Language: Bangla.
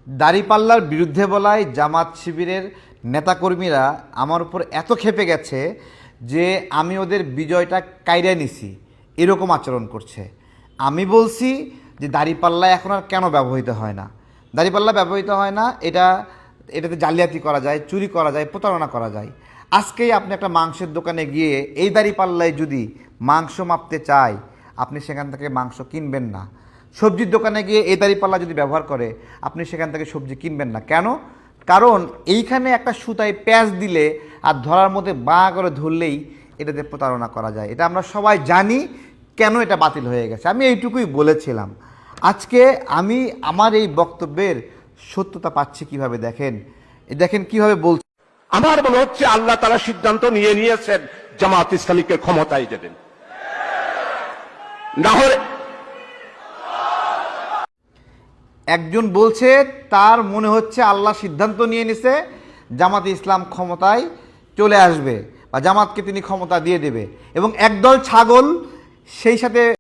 দাড়িপাল্লার বিরুদ্ধে বলায় জামাত শিবিরের নেতাকর্মীরা আমার উপর এত ক্ষেপে গেছে যে আমি ওদের বিজয়টা কাইরা নিছি এরকম আচরণ করছে। আমি বলছি যে দাড়িপাল্লা এখন আর কেন ব্যবহৃত হয় না। দাড়িপাল্লা ব্যবহৃত হয় না, এটাতে জালিয়াতি করা যায়, চুরি করা যায়, প্রতারণা করা যায়। আজকেই আপনি একটা মাংসের দোকানে গিয়ে এই দাড়িপাল্লায় যদি মাংস মাপতে চায়, আপনি সেখান থেকে মাংস কিনবেন না। সবজির দোকানে গিয়ে এই দাড়িপাল্লা যদি ব্যবহার করে, আপনি সেখান থেকে সবজি কিনবেন না। কেন? কারণ এইখানে একটা সুতায় প্যাঁচ দিলে আর ধরার মধ্যে বাঁ করে ধরলেই এটাতে প্রতারণা করা যায়। এটা আমরা সবাই জানি কেন এটা বাতিল হয়ে গেছে। আমি এইটুকুই বলেছিলাম। আজকে আমি আমার এই বক্তব্যের সত্যতা পাচ্ছি কিভাবে, দেখেন কিভাবে বলছি। আমার মনে হচ্ছে আল্লাহ তাআলা সিদ্ধান্ত নিয়েছেন জামাত ইসলামীকে ক্ষমতায় দেবেন, না হলে একজন বলছে তার মনে হচ্ছে আল্লাহ সিদ্ধান্ত নিয়ে নিছে জামাত ইসলাম ক্ষমতায় চলে আসবে বা জামাতকে তিনি ক্ষমতা দিয়ে দেবে, এবং একদল ছাগল সেই সাথে